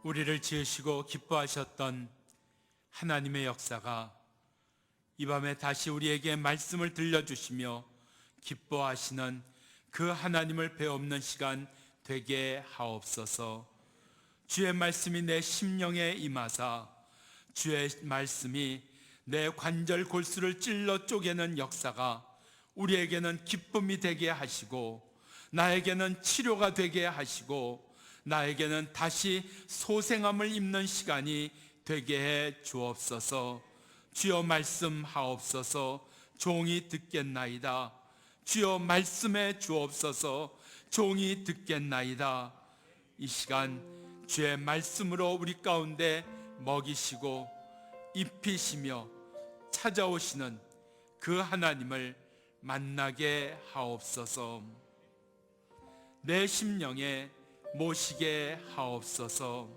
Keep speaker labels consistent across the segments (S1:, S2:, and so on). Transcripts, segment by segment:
S1: 우리를 지으시고 기뻐하셨던 하나님의 역사가 이 밤에 다시 우리에게 말씀을 들려주시며 기뻐하시는 그 하나님을 배우는 시간 되게 하옵소서. 주의 말씀이 내 심령에 임하사 주의 말씀이 내 관절 골수를 찔러 쪼개는 역사가 우리에게는 기쁨이 되게 하시고 나에게는 치료가 되게 하시고 나에게는 다시 소생함을 입는 시간이 되게 해 주옵소서. 주여 말씀하옵소서. 종이 듣겠나이다. 주여 말씀해 주옵소서. 종이 듣겠나이다. 이 시간 주의 말씀으로 우리 가운데 먹이시고 입히시며 찾아오시는 그 하나님을 만나게 하옵소서. 내 심령에 모시게 하옵소서.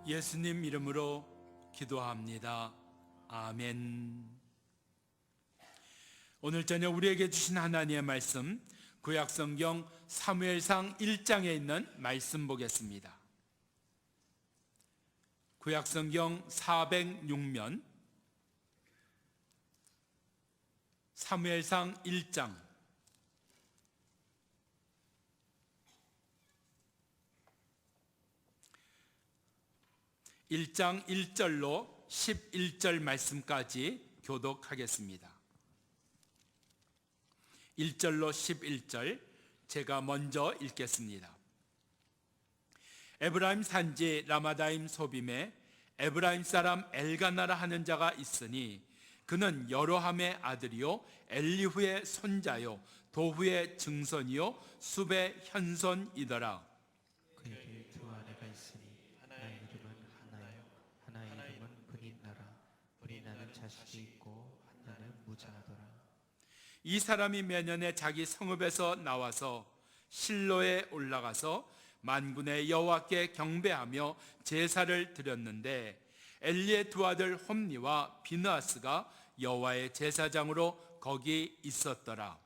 S1: 예수님 이름으로 기도합니다. 아멘. 오늘 저녁 우리에게 주신 하나님의 말씀, 구약성경 사무엘상 1장에 있는 말씀 보겠습니다. 구약성경 406면 사무엘상 1장 1장 1절로 11절 말씀까지 교독하겠습니다. 1절로 11절 제가 먼저 읽겠습니다. 에브라임 산지 라마다임 소빔에 에브라임 사람 엘가나라 하는 자가 있으니 그는 여로함의 아들이요 엘리후의 손자요 도후의 증손이요 숲의 현손이더라.
S2: 그에게 두 아내가 있으니 하나의 이름은 하나요 하나의 이름은 브닛나라. 브닛나는 자식이 있고 하나는 무자하더라.
S1: 이 사람이 매년에 자기 성읍에서 나와서 실로에 올라가서 만군의 여호와께 경배하며 제사를 드렸는데 엘리의 두 아들 홈니와 비느하스가 여호와의 제사장으로 거기 있었더라.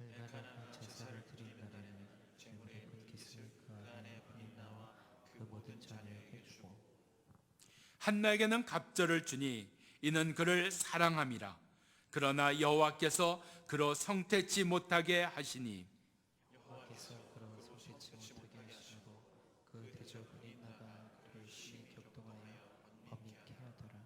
S2: 엘가나가 제사를 드린 날에는 재물의 분깃을 그 아내 브닛나와 그 모든 자녀에게 주고
S1: 한나에게는 갑절을 주니 이는 그를 사랑함이라. 그러나 여호와께서 그로 성태치 못하게 하시니
S2: 여호와께서 그런 소시치 못하게 하시고 그 대저 브닛나가 그를 심히 격동하여 범익케 하더라.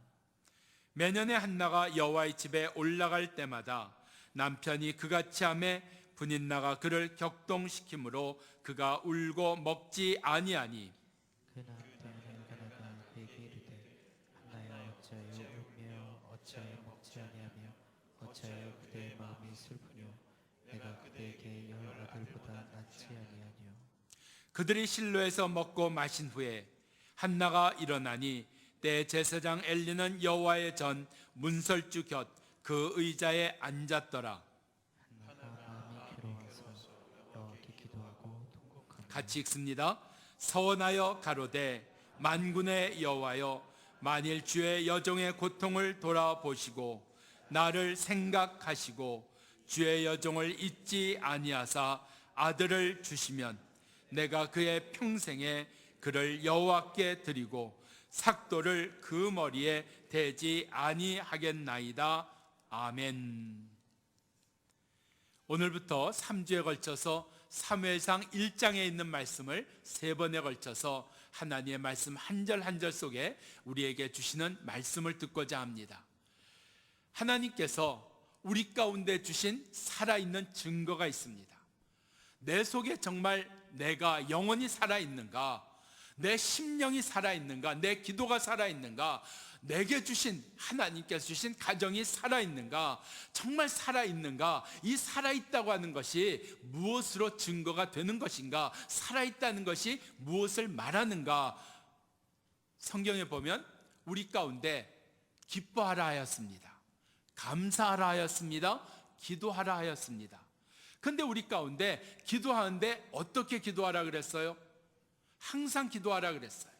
S1: 매년에 한나가 여호와의 집에 올라갈 때마다 남편이 그같이 하매 브닛나가 그를 격동시키므로 그가 울고 먹지 아니하니
S2: 그 남편 엘가나가 그에게 이르되 한나야 어찌하여 울며 어찌하여 먹지 아니하며 어찌하여 그대의 마음이 슬프뇨. 내가 그대에게 열 아들보다 낫지 아니하뇨.
S1: 그들이 실로에서 먹고 마신 후에 한나가 일어나니 때 제사장 엘리는 여호와의 전 문설주 곁 그 의자에 앉았더라.
S2: 한나가 마음이 괴로워서 여호와께 기도하고 통곡하며
S1: 같이 읽습니다. 서원하여 가로되 만군의 여호와여 만일 주의 여종의 고통을 돌아보시고 나를 생각하시고 주의 여종을 잊지 아니하사 아들을 주시면 내가 그의 평생에 그를 여호와께 드리고 삭도를 그 머리에 대지 아니하겠나이다. 아멘. 오늘부터 3주에 걸쳐서 사무엘상 1장에 있는 말씀을 3번에 걸쳐서 하나님의 말씀 한 절 한 절 속에 우리에게 주시는 말씀을 듣고자 합니다. 하나님께서 우리 가운데 주신 살아있는 증거가 있습니다. 내 속에 정말 내가 영원히 살아있는가? 내 심령이 살아있는가? 내 기도가 살아있는가? 내게 주신, 하나님께서 주신 가정이 살아있는가? 정말 살아있는가? 이 살아있다고 하는 것이 무엇으로 증거가 되는 것인가? 살아있다는 것이 무엇을 말하는가? 성경에 보면 우리 가운데 기뻐하라 하였습니다. 감사하라 하였습니다. 기도하라 하였습니다. 근데 우리 가운데 기도하는데 어떻게 기도하라 그랬어요? 항상 기도하라 그랬어요.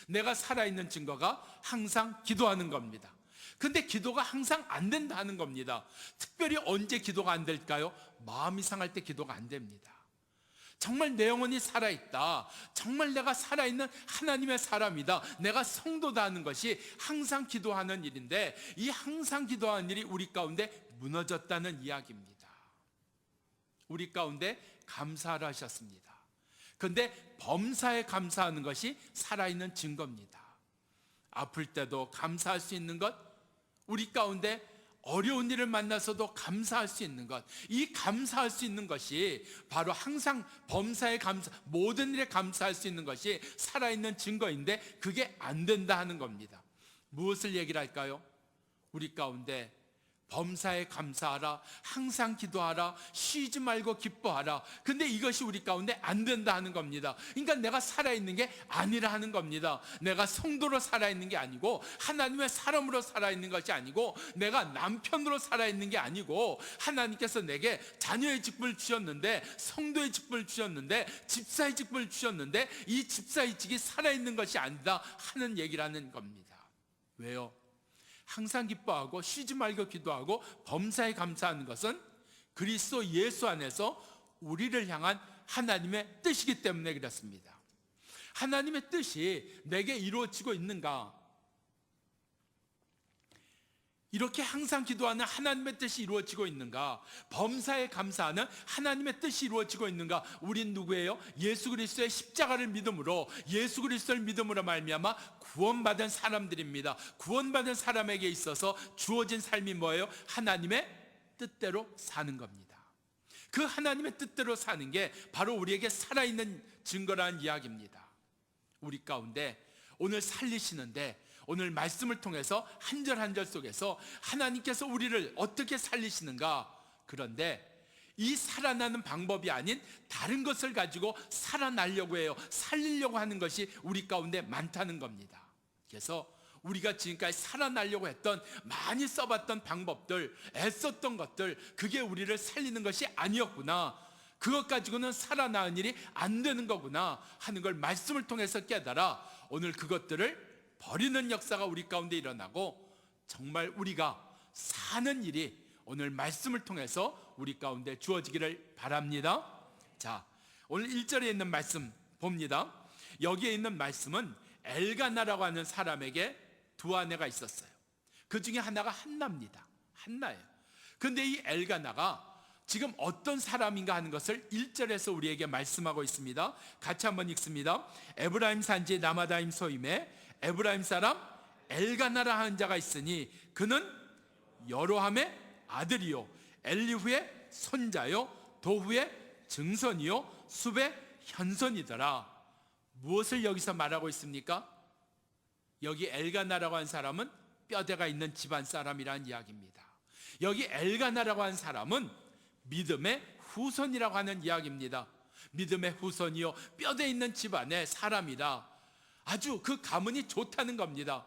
S1: 내가 살아있는 증거가 항상 기도하는 겁니다. 근데 기도가 항상 안 된다는 겁니다. 특별히 언제 기도가 안 될까요? 마음이 상할 때 기도가 안 됩니다. 정말 내 영혼이 살아있다, 정말 내가 살아있는 하나님의 사람이다, 내가 성도다 하는 것이 항상 기도하는 일인데, 이 항상 기도하는 일이 우리 가운데 무너졌다는 이야기입니다. 우리 가운데 감사하라 하셨습니다. 그런데 범사에 감사하는 것이 살아있는 증거입니다. 아플 때도 감사할 수 있는 것, 우리 가운데 어려운 일을 만나서도 감사할 수 있는 것, 이 감사할 수 있는 것이 바로 항상 범사에 감사, 모든 일에 감사할 수 있는 것이 살아있는 증거인데, 그게 안 된다 하는 겁니다. 무엇을 얘기를 할까요? 우리 가운데 범사에 감사하라, 항상 기도하라, 쉬지 말고 기뻐하라. 근데 이것이 우리 가운데 안 된다 하는 겁니다. 그러니까 내가 살아있는 게 아니라 하는 겁니다. 내가 성도로 살아있는 게 아니고, 하나님의 사람으로 살아있는 것이 아니고, 내가 남편으로 살아있는 게 아니고, 하나님께서 내게 자녀의 직분을 주셨는데, 성도의 직분을 주셨는데, 집사의 직분을 주셨는데, 이 집사의 직이 살아있는 것이 아니다 하는 얘기라는 겁니다. 왜요? 항상 기뻐하고 쉬지 말고 기도하고 범사에 감사하는 것은 그리스도 예수 안에서 우리를 향한 하나님의 뜻이기 때문에 그렇습니다. 하나님의 뜻이 내게 이루어지고 있는가? 이렇게 항상 기도하는 하나님의 뜻이 이루어지고 있는가? 범사에 감사하는 하나님의 뜻이 이루어지고 있는가? 우린 누구예요? 예수 그리스도의 십자가를 믿음으로, 예수 그리스도를 믿음으로 말미암아 구원받은 사람들입니다. 구원받은 사람에게 있어서 주어진 삶이 뭐예요? 하나님의 뜻대로 사는 겁니다. 그 하나님의 뜻대로 사는 게 바로 우리에게 살아있는 증거라는 이야기입니다. 우리 가운데 오늘 살리시는데, 오늘 말씀을 통해서 한 절 한 절 속에서 하나님께서 우리를 어떻게 살리시는가? 그런데 이 살아나는 방법이 아닌 다른 것을 가지고 살아나려고 해요. 살리려고 하는 것이 우리 가운데 많다는 겁니다. 그래서 우리가 지금까지 살아나려고 했던, 많이 써봤던 방법들, 애썼던 것들, 그게 우리를 살리는 것이 아니었구나, 그것 가지고는 살아나는 일이 안 되는 거구나 하는 걸 말씀을 통해서 깨달아 오늘 그것들을 버리는 역사가 우리 가운데 일어나고, 정말 우리가 사는 일이 오늘 말씀을 통해서 우리 가운데 주어지기를 바랍니다. 자, 오늘 1절에 있는 말씀 봅니다. 여기에 있는 말씀은 엘가나라고 하는 사람에게 두 아내가 있었어요. 그 중에 하나가 한나입니다. 한나예요. 그런데 이 엘가나가 지금 어떤 사람인가 하는 것을 1절에서 우리에게 말씀하고 있습니다. 같이 한번 읽습니다. 에브라임 산지 라마다임 소임에 에브라임 사람 엘가나라 하는 자가 있으니 그는 여로함의 아들이요 엘리후의 손자요 도후의 증손이요 숲의 현손이더라. 무엇을 여기서 말하고 있습니까? 여기 엘가나라고 하는 사람은 뼈대가 있는 집안 사람이라는 이야기입니다. 여기 엘가나라고 하는 사람은 믿음의 후손이라고 하는 이야기입니다. 믿음의 후손이요 뼈대 있는 집안의 사람이다. 아주 그 가문이 좋다는 겁니다.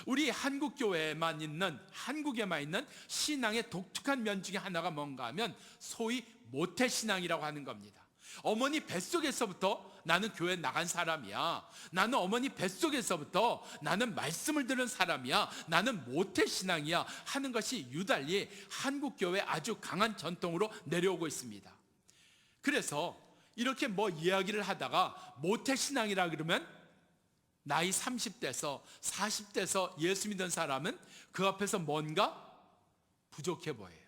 S1: 우리 한국교회에만 있는, 한국에만 있는 신앙의 독특한 면 중에 하나가 뭔가 하면 소위 모태신앙이라고 하는 겁니다. 어머니 뱃속에서부터 나는 교회 나간 사람이야, 나는 어머니 뱃속에서부터 나는 말씀을 들은 사람이야, 나는 모태신앙이야 하는 것이 유달리 한국교회 아주 강한 전통으로 내려오고 있습니다. 그래서 이렇게 뭐 이야기를 하다가 모태신앙이라 그러면 나이 30대에서 40대에서 예수 믿은 사람은 그 앞에서 뭔가 부족해 보여요.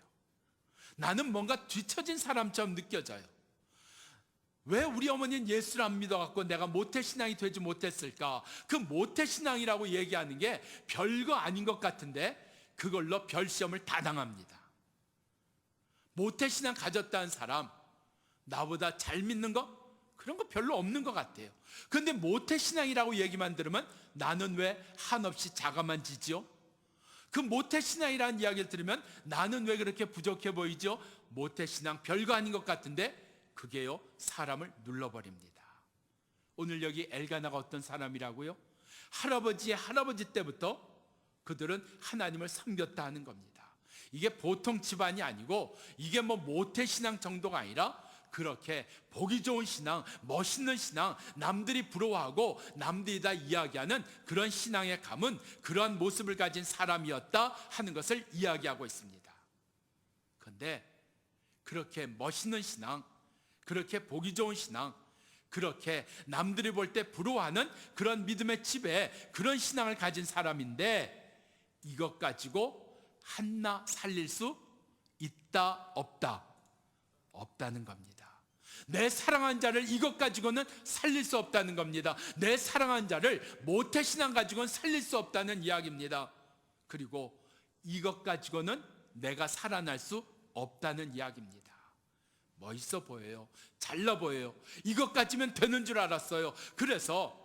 S1: 나는 뭔가 뒤처진 사람처럼 느껴져요. 왜 우리 어머니는 예수를 안 믿어갖고 내가 모태신앙이 되지 못했을까? 그 모태신앙이라고 얘기하는 게 별거 아닌 것 같은데 그걸로 별시험을 다 당합니다. 모태신앙 가졌다는 사람, 나보다 잘 믿는 거? 그런 거 별로 없는 것 같아요. 그런데 모태신앙이라고 얘기만 들으면 나는 왜 한없이 자가만 지죠? 그 모태신앙이라는 이야기를 들으면 나는 왜 그렇게 부족해 보이죠? 모태신앙 별거 아닌 것 같은데 그게요, 사람을 눌러버립니다. 오늘 여기 엘가나가 어떤 사람이라고요? 할아버지의 할아버지 때부터 그들은 하나님을 섬겼다 하는 겁니다. 이게 보통 집안이 아니고 이게 뭐 모태신앙 정도가 아니라 그렇게 보기 좋은 신앙, 멋있는 신앙, 남들이 부러워하고 남들이 다 이야기하는 그런 신앙의 감은 그러한 모습을 가진 사람이었다 하는 것을 이야기하고 있습니다. 그런데 그렇게 멋있는 신앙, 그렇게 보기 좋은 신앙, 그렇게 남들이 볼 때 부러워하는 그런 믿음의 집에 그런 신앙을 가진 사람인데 이것 가지고 한나 살릴 수 있다 없다? 없다는 겁니다. 내 사랑한 자를 이것 가지고는 살릴 수 없다는 겁니다. 내 사랑한 자를 모태신앙 가지고는 살릴 수 없다는 이야기입니다. 그리고 이것 가지고는 내가 살아날 수 없다는 이야기입니다. 멋있어 보여요. 잘나 보여요. 이것 가지면 되는 줄 알았어요. 그래서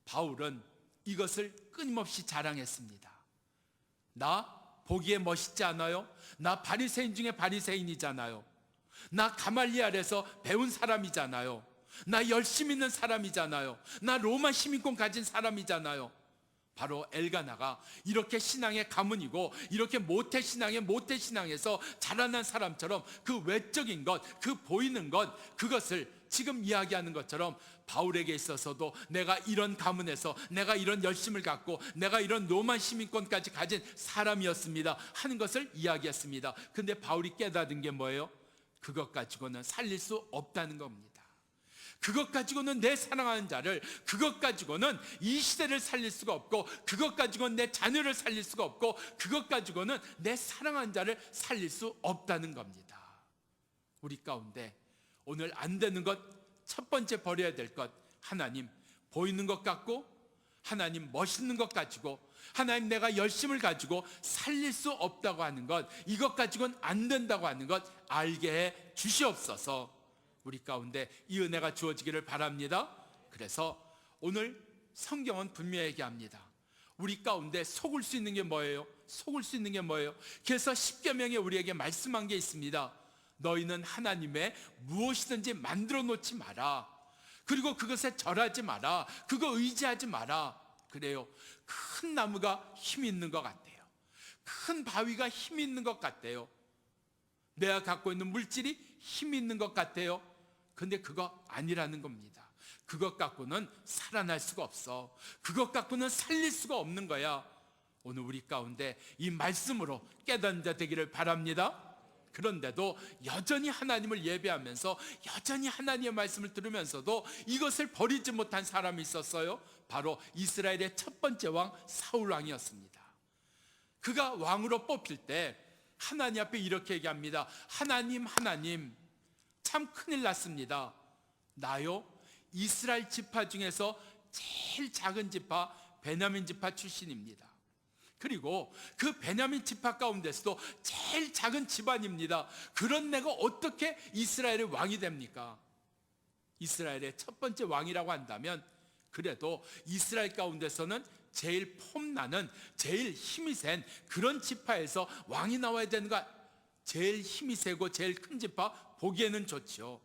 S1: 바울은 이것을 끊임없이 자랑했습니다. 나 보기에 멋있지 않아요? 나 바리새인 중에 바리새인이잖아요. 나 가말리엘에서 배운 사람이잖아요. 나 열심 있는 사람이잖아요. 나 로마 시민권 가진 사람이잖아요. 바로 엘가나가 이렇게 신앙의 가문이고 이렇게 모태신앙의 모태신앙에서 자라난 사람처럼 그 외적인 것, 그 보이는 것, 그것을 지금 이야기하는 것처럼 바울에게 있어서도 내가 이런 가문에서 내가 이런 열심을 갖고 내가 이런 로마 시민권까지 가진 사람이었습니다 하는 것을 이야기했습니다. 근데 바울이 깨닫은 게 뭐예요? 그것 가지고는 살릴 수 없다는 겁니다. 그것 가지고는 내 사랑하는 자를, 그것 가지고는 이 시대를 살릴 수가 없고, 그것 가지고는 내 자녀를 살릴 수가 없고, 그것 가지고는 내 사랑하는 자를 살릴 수 없다는 겁니다. 우리 가운데 오늘 안 되는 것, 첫 번째 버려야 될 것, 하나님 보이는 것 같고, 하나님 멋있는 것 가지고, 하나님 내가 열심을 가지고 살릴 수 없다고 하는 것, 이것 가지고는 안 된다고 하는 것 알게 해 주시옵소서. 우리 가운데 이 은혜가 주어지기를 바랍니다. 그래서 오늘 성경은 분명히 얘기합니다. 우리 가운데 속을 수 있는 게 뭐예요? 속을 수 있는 게 뭐예요? 그래서 십계명에 우리에게 말씀한 게 있습니다. 너희는 하나님의 무엇이든지 만들어 놓지 마라. 그리고 그것에 절하지 마라. 그거 의지하지 마라. 그래요. 큰 나무가 힘이 있는 것 같아요. 큰 바위가 힘이 있는 것 같아요. 내가 갖고 있는 물질이 힘이 있는 것 같아요. 근데 그거 아니라는 겁니다. 그것 갖고는 살아날 수가 없어. 그것 갖고는 살릴 수가 없는 거야. 오늘 우리 가운데 이 말씀으로 깨닫는 자 되기를 바랍니다. 그런데도 여전히 하나님을 예배하면서 여전히 하나님의 말씀을 들으면서도 이것을 버리지 못한 사람이 있었어요. 바로 이스라엘의 첫 번째 왕 사울 왕이었습니다. 그가 왕으로 뽑힐 때 하나님 앞에 이렇게 얘기합니다. 하나님, 하나님, 참 큰일 났습니다. 나요, 이스라엘 지파 중에서 제일 작은 지파 베냐민 지파 출신입니다. 그리고 그 베냐민 지파 가운데서도 제일 작은 집안입니다. 그런 내가 어떻게 이스라엘의 왕이 됩니까? 이스라엘의 첫 번째 왕이라고 한다면 그래도 이스라엘 가운데서는 제일 폼나는, 제일 힘이 센 그런 지파에서 왕이 나와야 되는 거, 제일 힘이 세고 제일 큰 지파 보기에는 좋죠.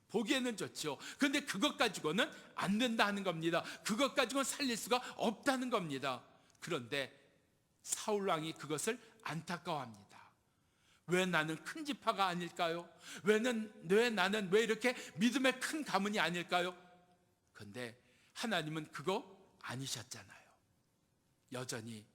S1: 보기에는 좋죠. 그런데 그것 가지고는 안 된다 하는 겁니다. 그것 가지고는 살릴 수가 없다는 겁니다. 그런데 사울 왕이 그것을 안타까워합니다. 왜 나는 큰 지파가 아닐까요? 왜 나는 왜 이렇게 믿음의 큰 가문이 아닐까요? 그런데 하나님은 그거 아니셨잖아요. 여전히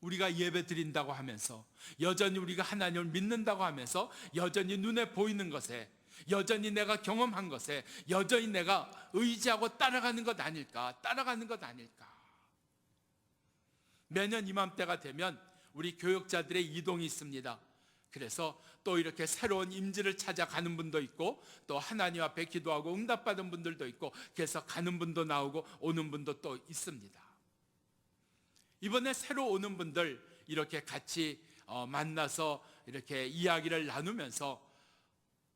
S1: 우리가 예배 드린다고 하면서, 여전히 우리가 하나님을 믿는다고 하면서, 여전히 눈에 보이는 것에, 여전히 내가 경험한 것에, 여전히 내가 의지하고 따라가는 것 아닐까? 따라가는 것 아닐까? 매년 이맘때가 되면 우리 교역자들의 이동이 있습니다. 그래서 또 이렇게 새로운 임지를 찾아가는 분도 있고, 또 하나님 앞에 기도하고 응답받은 분들도 있고, 그래서 가는 분도 나오고 오는 분도 또 있습니다. 이번에 새로 오는 분들 이렇게 같이 만나서 이렇게 이야기를 나누면서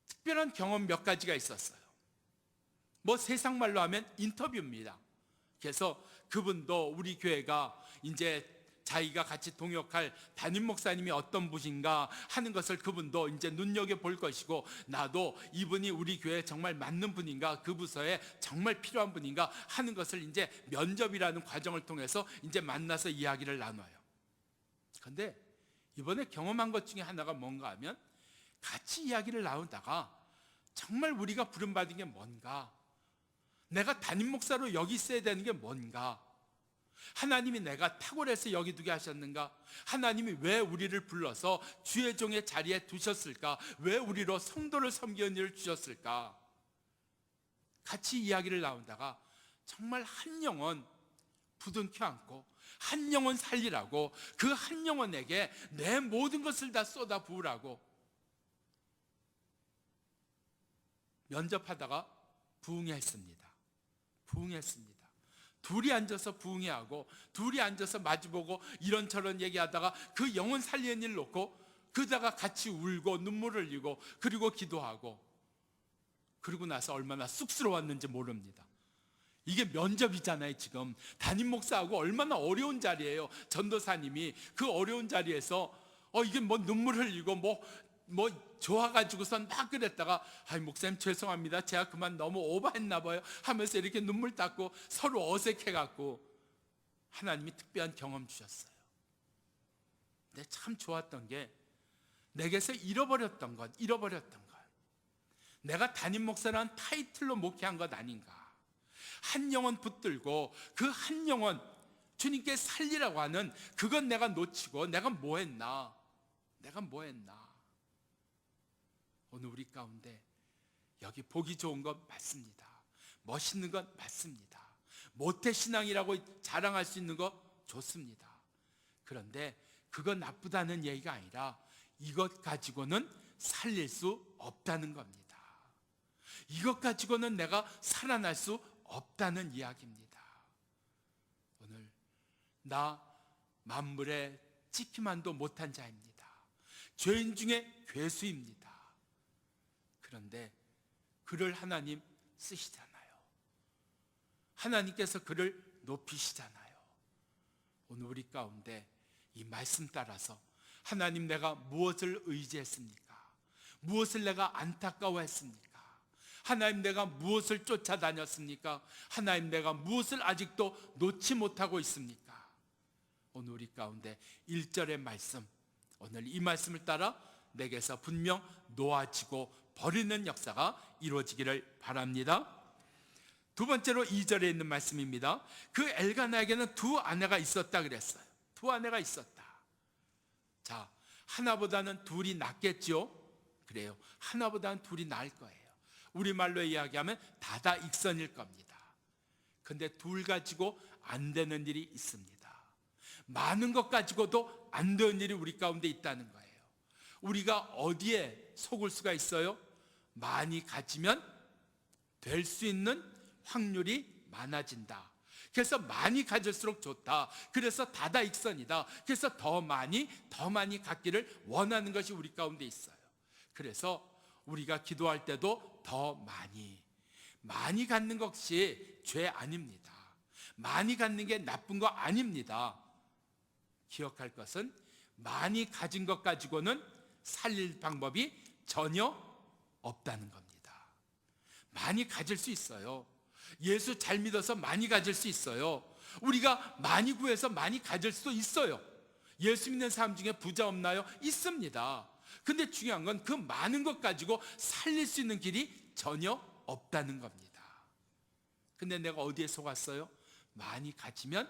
S1: 특별한 경험 몇 가지가 있었어요. 뭐 세상 말로 하면 인터뷰입니다. 그래서 그분도 우리 교회가 이제 자기가 같이 동역할 담임 목사님이 어떤 분인가 하는 것을 그분도 이제 눈여겨볼 것이고, 나도 이분이 우리 교회에 정말 맞는 분인가, 그 부서에 정말 필요한 분인가 하는 것을 이제 면접이라는 과정을 통해서 이제 만나서 이야기를 나눠요. 그런데 이번에 경험한 것 중에 하나가 뭔가 하면, 같이 이야기를 나누다가 정말 우리가 부름받은 게 뭔가, 내가 담임 목사로 여기 있어야 되는 게 뭔가, 하나님이 내가 탁월해서 여기 두게 하셨는가, 하나님이 왜 우리를 불러서 주의 종의 자리에 두셨을까, 왜 우리로 성도를 섬기는 일을 주셨을까, 같이 이야기를 나누다가 정말 한 영혼 부둥켜 안고 한 영혼 살리라고, 그 한 영혼에게 내 모든 것을 다 쏟아 부으라고 면접하다가 부응했습니다. 둘이 앉아서 부응회하고, 둘이 앉아서 마주보고 이런저런 얘기하다가 그 영혼 살리는 일 놓고 그러다가 같이 울고 눈물을 흘리고 그리고 기도하고, 그리고 나서 얼마나 쑥스러웠는지 모릅니다. 이게 면접이잖아요. 지금 담임 목사하고 얼마나 어려운 자리예요. 전도사님이 그 어려운 자리에서 이게 뭐 눈물 흘리고 뭐 좋아가지고선 막 그랬다가, 목사님 죄송합니다, 제가 그만 너무 오버했나 봐요 하면서 이렇게 눈물 닦고 서로 어색해갖고 하나님이 특별한 경험 주셨어요. 근데 참 좋았던 게, 내게서 잃어버렸던 것, 내가 담임 목사라는 타이틀로 목회한 것 아닌가, 한 영혼 붙들고 그 한 영혼 주님께 살리라고 하는 그건 내가 놓치고 내가 뭐 했나. 오늘 우리 가운데 여기 보기 좋은 것 맞습니다. 멋있는 것 맞습니다. 모태신앙이라고 자랑할 수 있는 것 좋습니다. 그런데 그건 나쁘다는 얘기가 아니라 이것 가지고는 살릴 수 없다는 겁니다. 이것 가지고는 내가 살아날 수 없다는 이야기입니다. 오늘 나 만물에 찍기만도 못한 자입니다. 죄인 중에 괴수입니다. 그런데 그를 하나님 쓰시잖아요. 하나님께서 그를 높이시잖아요. 오늘 우리 가운데 이 말씀 따라서, 하나님 내가 무엇을 의지했습니까? 무엇을 내가 안타까워했습니까? 하나님 내가 무엇을 쫓아다녔습니까? 하나님 내가 무엇을 아직도 놓지 못하고 있습니까? 오늘 우리 가운데 1절의 말씀, 오늘 이 말씀을 따라 내게서 분명 놓아지고 버리는 역사가 이루어지기를 바랍니다. 두 번째로 2절에 있는 말씀입니다. 그 엘가나에게는 두 아내가 있었다 그랬어요. 두 아내가 있었다. 자, 하나보다는 둘이 낫겠죠? 그래요. 하나보다는 둘이 나을 거예요. 우리말로 이야기하면 다다익선일 겁니다. 근데 둘 가지고 안 되는 일이 있습니다. 많은 것 가지고도 안 되는 일이 우리 가운데 있다는 거예요. 우리가 어디에 속을 수가 있어요? 많이 가지면 될 수 있는 확률이 많아진다. 그래서 많이 가질수록 좋다. 그래서 다다익선이다. 그래서 더 많이 갖기를 원하는 것이 우리 가운데 있어요. 그래서 우리가 기도할 때도 더 많이 갖는 것이 죄 아닙니다. 많이 갖는 게 나쁜 거 아닙니다. 기억할 것은, 많이 가진 것 가지고는 살릴 방법이 전혀 없다는 겁니다. 많이 가질 수 있어요. 예수 잘 믿어서 많이 가질 수 있어요. 우리가 많이 구해서 많이 가질 수도 있어요. 예수 믿는 사람 중에 부자 없나요? 있습니다. 근데 중요한 건 그 많은 것 가지고 살릴 수 있는 길이 전혀 없다는 겁니다. 근데 내가 어디에 속았어요? 많이 가지면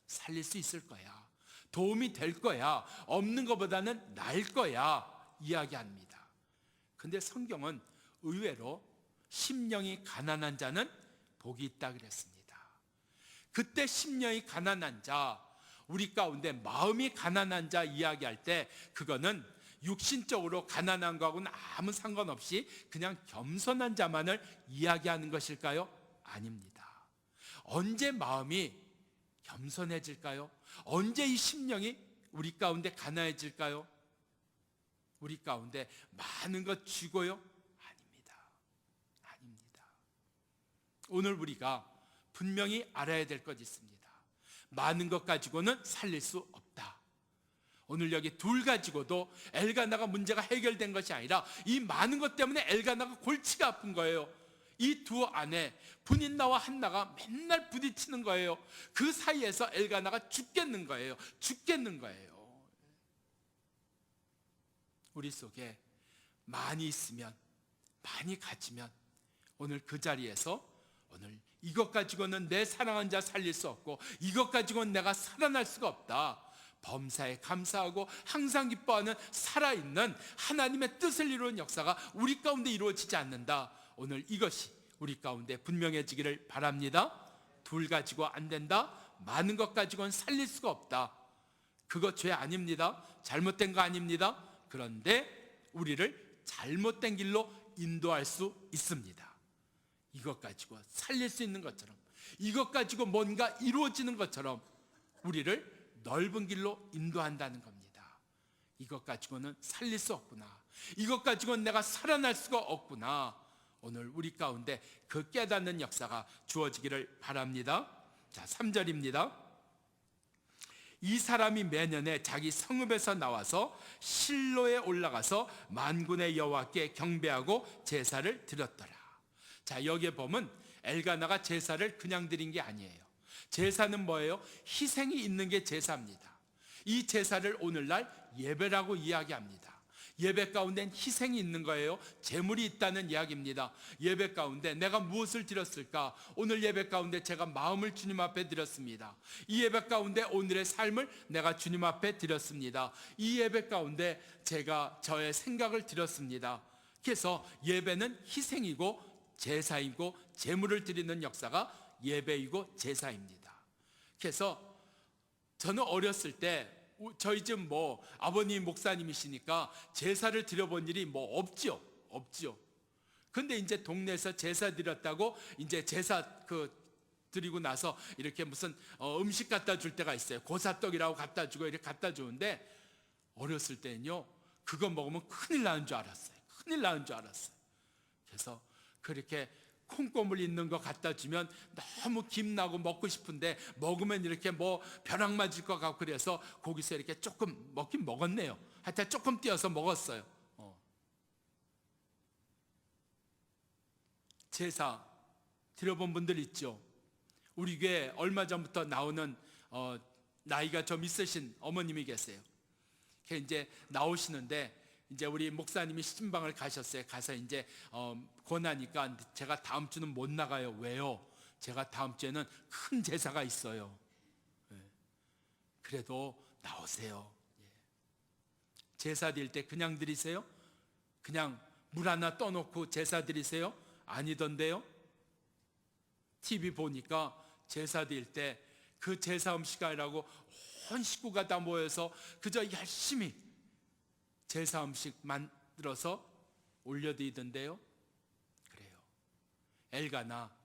S1: 살릴 수 있을 거야, 도움이 될 거야, 없는 것보다는 나을 거야 이야기합니다. 근데 성경은 의외로 심령이 가난한 자는 복이 있다 그랬습니다. 그때 심령이 가난한 자, 우리 가운데 마음이 가난한 자 이야기할 때 그거는 육신적으로 가난한 거하고는 아무 상관없이 그냥 겸손한 자만을 이야기하는 것일까요? 아닙니다. 언제 마음이 겸손해질까요? 언제 이 심령이 우리 가운데 가난해질까요? 우리 가운데 많은 것 쥐고요? 아닙니다. 오늘 우리가 분명히 알아야 될 것 있습니다. 많은 것 가지고는 살릴 수 없다. 오늘 여기 둘 가지고도 엘가나가 문제가 해결된 것이 아니라 이 많은 것 때문에 엘가나가 골치가 아픈 거예요. 이 두 아내 분인나와 한나가 맨날 부딪히는 거예요. 그 사이에서 엘가나가 죽겠는 거예요. 우리 속에 많이 있으면, 많이 가지면 오늘 그 자리에서 오늘 이것 가지고는 내 사랑한 자 살릴 수 없고 이것 가지고는 내가 살아날 수가 없다. 범사에 감사하고 항상 기뻐하는 살아있는 하나님의 뜻을 이루는 역사가 우리 가운데 이루어지지 않는다. 오늘 이것이 우리 가운데 분명해지기를 바랍니다. 둘 가지고 안 된다. 많은 것 가지고는 살릴 수가 없다. 그거 죄 아닙니다. 잘못된 거 아닙니다. 그런데 우리를 잘못된 길로 인도할 수 있습니다. 이것 가지고 살릴 수 있는 것처럼, 이것 가지고 뭔가 이루어지는 것처럼 우리를 넓은 길로 인도한다는 겁니다. 이것 가지고는 살릴 수 없구나. 이것 가지고는 내가 살아날 수가 없구나. 오늘 우리 가운데 그 깨닫는 역사가 주어지기를 바랍니다. 자, 3절입니다. 이 사람이 매년에 자기 성읍에서 나와서 실로에 올라가서 만군의 여호와께 경배하고 제사를 드렸더라. 자, 여기에 보면 엘가나가 제사를 그냥 드린 게 아니에요. 제사는 뭐예요? 희생이 있는 게 제사입니다. 이 제사를 오늘날 예배라고 이야기합니다. 예배 가운데는 희생이 있는 거예요. 제물이 있다는 이야기입니다. 예배 가운데 내가 무엇을 드렸을까? 오늘 예배 가운데 제가 마음을 주님 앞에 드렸습니다. 이 예배 가운데 오늘의 삶을 내가 주님 앞에 드렸습니다. 이 예배 가운데 제가 저의 생각을 드렸습니다. 그래서 예배는 희생이고 제사이고 제물을 드리는 역사가 예배이고 제사입니다. 그래서 저는 어렸을 때 저희 집 아버님 목사님이시니까 제사를 드려본 일이 없지요. 근데 이제 동네에서 제사 드렸다고 이제 제사 드리고 나서 이렇게 무슨 음식 갖다 줄 때가 있어요. 고사떡이라고 갖다 주고 이렇게 갖다 주는데 어렸을 때는요 그거 먹으면 큰일 나는 줄 알았어요. 그래서 그렇게 콩고물 있는 거 갖다 주면 너무 김나고 먹고 싶은데 먹으면 이렇게 벼락 맞을 것 같고 그래서 거기서 이렇게 조금 먹긴 먹었네요. 하여튼 조금 띄어서 먹었어요. 제사 드려본 분들 있죠. 우리 교회 얼마 전부터 나오는 나이가 좀 있으신 어머님이 계세요. 이제 나오시는데 이제 우리 목사님이 신방을 가셨어요. 가서 이제 권하니까 제가 다음 주는 못 나가요. 왜요? 제가 다음 주에는 큰 제사가 있어요. 그래도 나오세요. 제사 드릴 때 그냥 드리세요? 그냥 물 하나 떠놓고 제사 드리세요? 아니던데요. TV 보니까 제사 드릴 때 그 제사 음식이라고 온 식구가 다 모여서 그저 열심히 제사 음식 만들어서 올려드리던데요. 그래요. 엘가나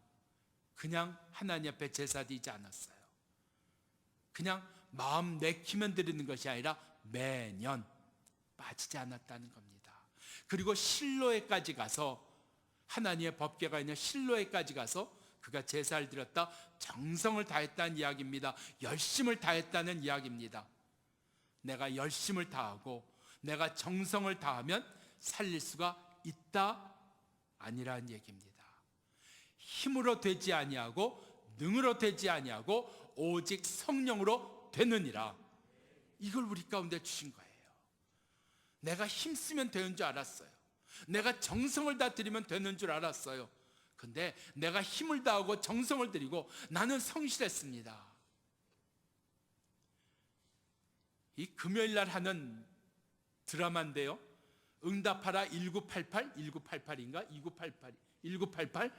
S1: 그냥 하나님 앞에 제사 드리지 않았어요. 그냥 마음 내키면 드리는 것이 아니라 매년 빠지지 않았다는 겁니다. 그리고 실로에까지 가서 하나님의 법궤가 있는 실로에까지 가서 그가 제사를 드렸다. 정성을 다했다는 이야기입니다. 열심을 다했다는 이야기입니다. 내가 열심을 다하고 내가 정성을 다하면 살릴 수가 있다 아니라는 얘기입니다. 힘으로 되지 아니하고 능으로 되지 아니하고 오직 성령으로 되느니라. 이걸 우리 가운데 주신 거예요. 내가 힘쓰면 되는 줄 알았어요. 내가 정성을 다 드리면 되는 줄 알았어요. 근데 내가 힘을 다하고 정성을 들이고 나는 성실했습니다. 이 금요일날 하는 드라마인데요. 응답하라 1988인가 1988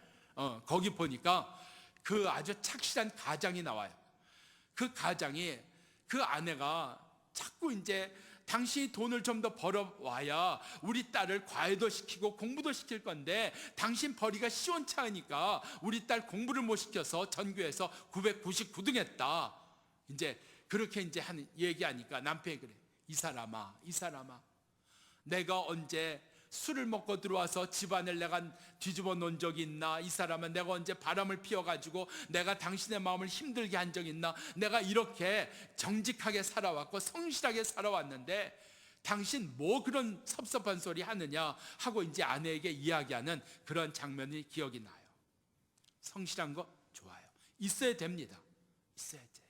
S1: 거기 보니까 그 아주 착실한 가장이 나와요. 그 가장이 그 아내가 자꾸 이제 당신이 돈을 좀 더 벌어와야 우리 딸을 과외도 시키고 공부도 시킬 건데 당신 벌이가 시원찮으니까 우리 딸 공부를 못 시켜서 전교에서 999등 했다. 이제 그렇게 이제 하는 얘기하니까 남편이 그래. 이 사람아 내가 언제 술을 먹고 들어와서 집안을 내가 뒤집어 놓은 적이 있나? 이 사람은 내가 언제 바람을 피워가지고 내가 당신의 마음을 힘들게 한 적이 있나? 내가 이렇게 정직하게 살아왔고 성실하게 살아왔는데 당신 뭐 그런 섭섭한 소리 하느냐 하고 이제 아내에게 이야기하는 그런 장면이 기억이 나요. 성실한 거 좋아요. 있어야 됩니다. 있어야 돼요.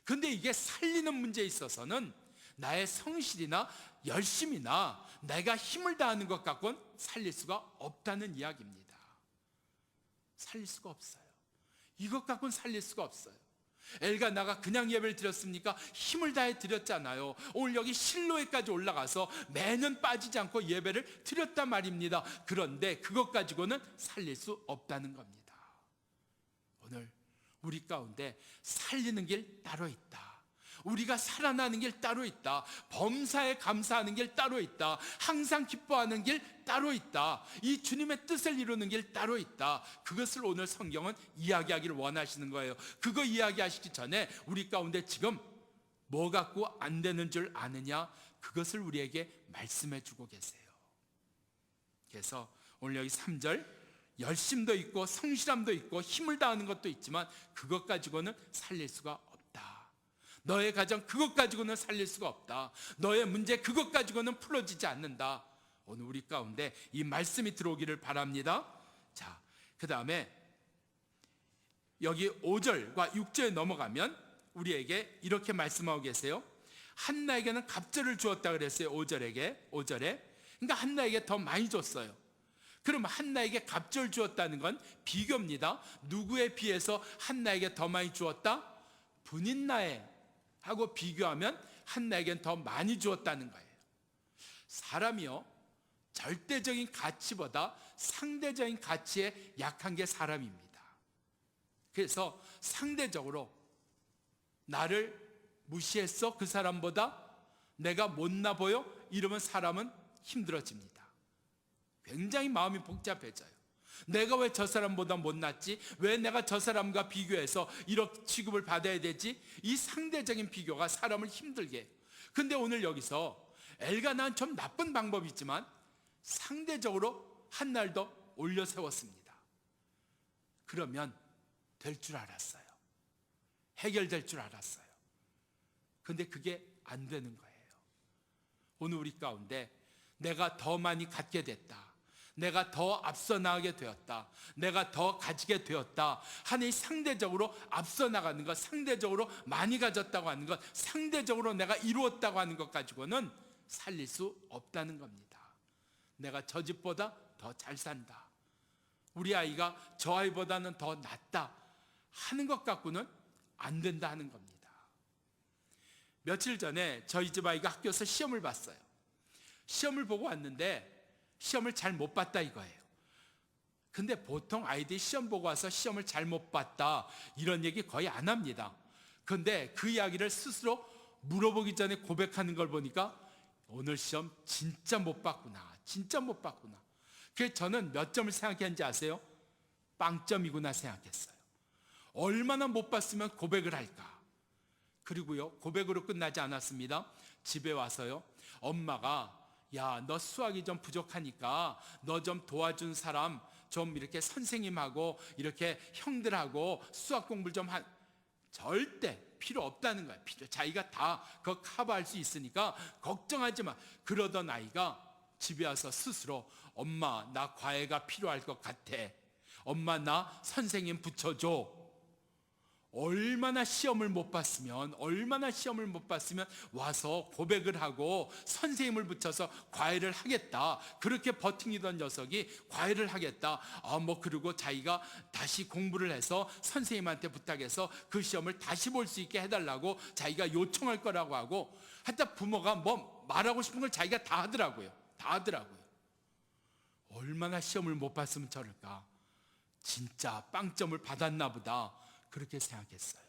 S1: 근데 이게 살리는 문제에 있어서는 나의 성실이나 열심이나 내가 힘을 다하는 것 갖고는 살릴 수가 없다는 이야기입니다. 살릴 수가 없어요. 이것 갖고는 살릴 수가 없어요. 엘가나가 그냥 예배를 드렸습니까? 힘을 다해 드렸잖아요. 오늘 여기 실로에까지 올라가서 매년 빠지지 않고 예배를 드렸단 말입니다. 그런데 그것 가지고는 살릴 수 없다는 겁니다. 오늘 우리 가운데 살리는 길 따로 있다. 우리가 살아나는 길 따로 있다. 범사에 감사하는 길 따로 있다. 항상 기뻐하는 길 따로 있다. 이 주님의 뜻을 이루는 길 따로 있다. 그것을 오늘 성경은 이야기하기를 원하시는 거예요. 그거 이야기하시기 전에 우리 가운데 지금 뭐 갖고 안 되는 줄 아느냐? 그것을 우리에게 말씀해 주고 계세요. 그래서 오늘 여기 3절 열심도 있고 성실함도 있고 힘을 다하는 것도 있지만 그것 가지고는 살릴 수가 없다. 너의 가정 그것 가지고는 살릴 수가 없다. 너의 문제 그것 가지고는 풀어지지 않는다. 오늘 우리 가운데 이 말씀이 들어오기를 바랍니다. 자, 그 다음에 여기 5절과 6절에 넘어가면 우리에게 이렇게 말씀하고 계세요. 한나에게는 갑절을 주었다 그랬어요. 5절에. 그러니까 한나에게 더 많이 줬어요. 그럼 한나에게 갑절 주었다는 건 비교입니다. 누구에 비해서 한나에게 더 많이 주었다? 분인나에 하고 비교하면 한나에겐 더 많이 주었다는 거예요. 사람이요, 절대적인 가치보다 상대적인 가치에 약한 게 사람입니다. 그래서 상대적으로 나를 무시했어? 그 사람보다 내가 못나 보여? 이러면 사람은 힘들어집니다. 굉장히 마음이 복잡해져요. 내가 왜 저 사람보다 못났지? 왜 내가 저 사람과 비교해서 이렇게 취급을 받아야 되지? 이 상대적인 비교가 사람을 힘들게 해요. 근데 오늘 여기서 엘가나는 좀 나쁜 방법이 있지만 상대적으로 한날 더 올려 세웠습니다. 그러면 될 줄 알았어요. 해결될 줄 알았어요. 근데 그게 안 되는 거예요. 오늘 우리 가운데 내가 더 많이 갖게 됐다, 내가 더 앞서 나가게 되었다, 내가 더 가지게 되었다 하니 상대적으로 앞서 나가는 것, 상대적으로 많이 가졌다고 하는 것, 상대적으로 내가 이루었다고 하는 것 가지고는 살릴 수 없다는 겁니다. 내가 저 집보다 더 잘 산다, 우리 아이가 저 아이보다는 더 낫다 하는 것 갖고는 안 된다 하는 겁니다. 며칠 전에 저희 집 아이가 학교에서 시험을 봤어요. 시험을 보고 왔는데 시험을 잘 못 봤다 이거예요. 근데 보통 아이들이 시험 보고 와서 시험을 잘 못 봤다 이런 얘기 거의 안 합니다. 근데 그 이야기를 스스로 물어보기 전에 고백하는 걸 보니까 오늘 시험 진짜 못 봤구나, 진짜 못 봤구나. 그래서 저는 몇 점을 생각했는지 아세요? 빵점이구나 생각했어요. 얼마나 못 봤으면 고백을 할까. 그리고요, 고백으로 끝나지 않았습니다. 집에 와서요, 엄마가 야, 너 수학이 좀 부족하니까 너 좀 도와준 사람 좀 이렇게 선생님하고 이렇게 형들하고 수학 공부를 좀 절대 필요 없다는 거예요. 자기가 다 그거 커버할 수 있으니까 걱정하지 마. 그러던 아이가 집에 와서 스스로 엄마 나 과외가 필요할 것 같아, 엄마 나 선생님 붙여줘. 얼마나 시험을 못 봤으면 와서 고백을 하고 선생님을 붙여서 과외를 하겠다, 그렇게 버팅이던 녀석이 과외를 하겠다. 그리고 자기가 다시 공부를 해서 선생님한테 부탁해서 그 시험을 다시 볼 수 있게 해달라고 자기가 요청할 거라고 하고, 하여튼 부모가 뭐 말하고 싶은 걸 자기가 다 하더라고요. 얼마나 시험을 못 봤으면 저럴까, 진짜 빵점을 받았나 보다 그렇게 생각했어요.